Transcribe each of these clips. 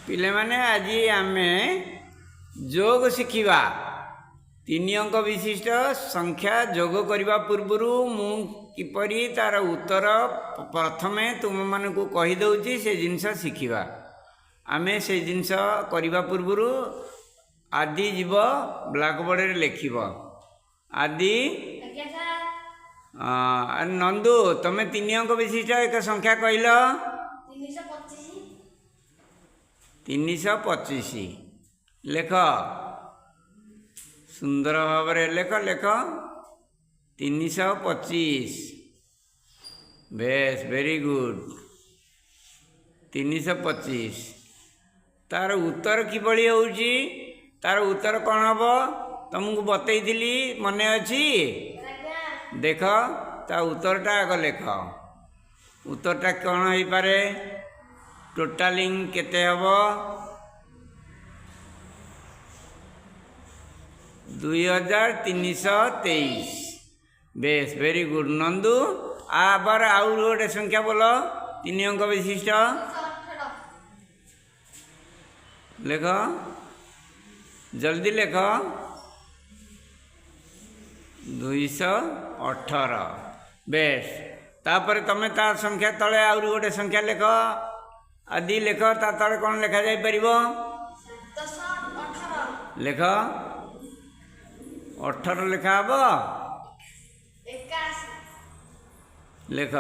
पिले माने आज आम जोग शिखा 3 अंक विशिष्ट संख्या जोग करने पूर्वर मु किपरि तार उत्तर प्रथमे तुम मान को कहीदे से जिनस शिखा आम से जिनस करने पूर्वर आदि जीव ब्लैकबोर्ड लिख आदि नंदू तुम 3 अंक विशिष्ट एक संख्या कहल 325 लेख सुंदर भाव लेख लेख 325 बेस वेरी गुड 325 तार उत्तर किभली होउची तार उत्तर कौन हम तुमको बतई मन अच्छी देख ता उत्तरटा आग लेख उत्तरटा कौन हो पारे टोटालिंग केते hub 2323 base very good Nandu आबार आउ गोटे संख्या बोल 3 अंक विशिष्ट लेख जल्दी लेख 218 बेस तापर तमें ता संख्या तले आउ गोटे संख्या लेख आदि लेख ता तले कौन लेखा जाई परिबो लेख 18 लेखा हब लेख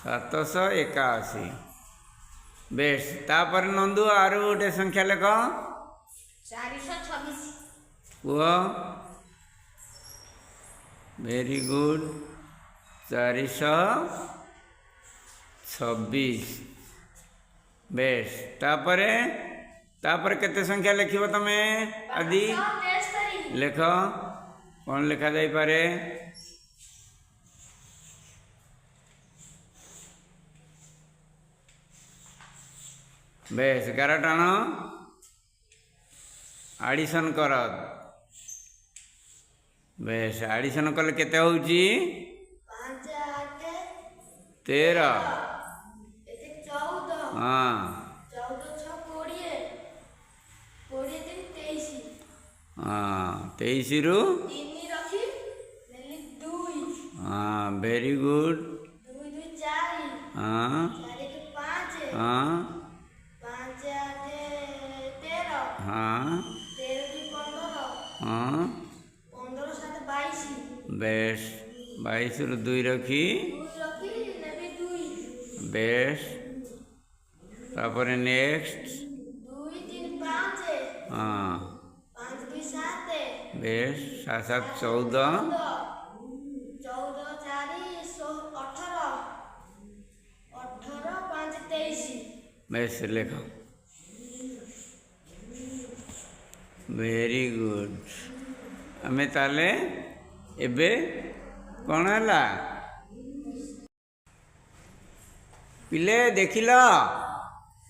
781 बेस तापर नंदू आर गोटे संख्या लेख 426 वो वेरी गुड 426 बेस तापर केते संख्या लिखिबो तमे आदि लेख कौन लिखा जाई पारे बेस 11 टाण आडिशन कर बेस आडिशन कले केते होउची 13 हाँ 23 रु हाँ वेरी गुड हाँ हाँ हाँ हाँ बेस 22 रु 2 रखी बेस तापर नेक्स्ट हाँ बेस 7 7 14 बेस लेख वेरी गुड आमे ताले एबे कौन है पिले देखिल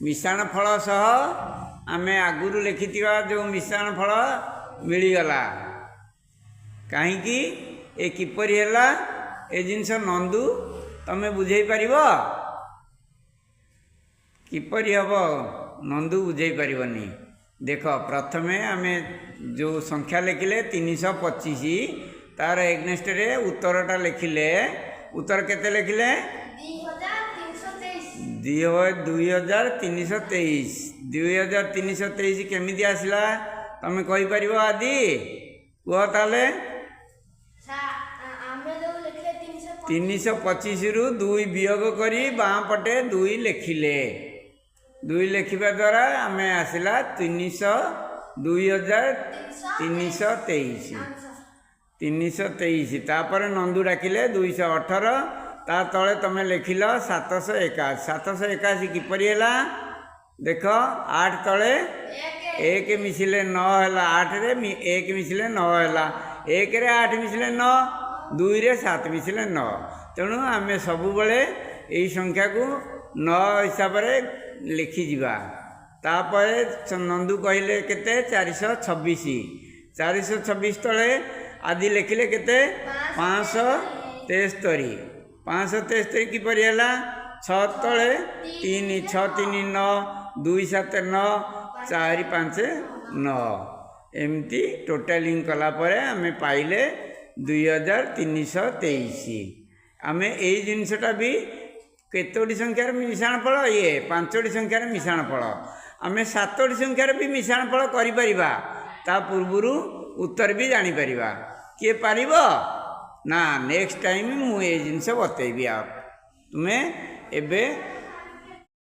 मिश्रण फल सह आमे आगुरु लिखिथिबा जो मिश्रण फल मिलीगला कहीं ए किपरि हैला ए जिनस नंदू तमे बुझे पारिबो किपरि हब नंदू बुझे पारिबनी देख प्रथमे आमे जो संख्या लिखिले 325 तार एग्नेस्ट रे उत्तरटा लिखिले उत्तर केते लिखिले 2323 2323 केमिति आसला तमे कहि परिबो आदि कह ताले 325 रु 2 वियोग करी बाँ पटे 2 लिखिले 2 लिखिबा द्वारा आमे आसला 323 तापर नंदू डाकिले 218 ता तले तमे लिखिल 781 किपरि हैला देख 8 तले 1 मिसिले 9 है 8 रे 1 मिसिले 9 है 1 रे 8 मिसिले 9 2 रे 7 मिसिले 9 तेणु आम सब बेले यही संख्या को 9 हिसाब से लिखि जिबा तापर नंदू कहले केते 426 तले आदि लिखिले केते 573 किपरि हैला छः तले 3 6 3 9 2 7 9 4 5 9 एमती टोटालिंग कलापर आम पाइले 2323 आम यही जिनसटा भी केतोटी संख्यार मिश्रण फल ये 5टी संख्यार मिश्रण फल आम 7टी संख्यार भी मिश्रण फल करिपरिबा ता पूर्वर उत्तर भी जानीपर किए पार ना नेक्स्ट टाइम मुझे जिनस बतेबी आप तुम्हें एबे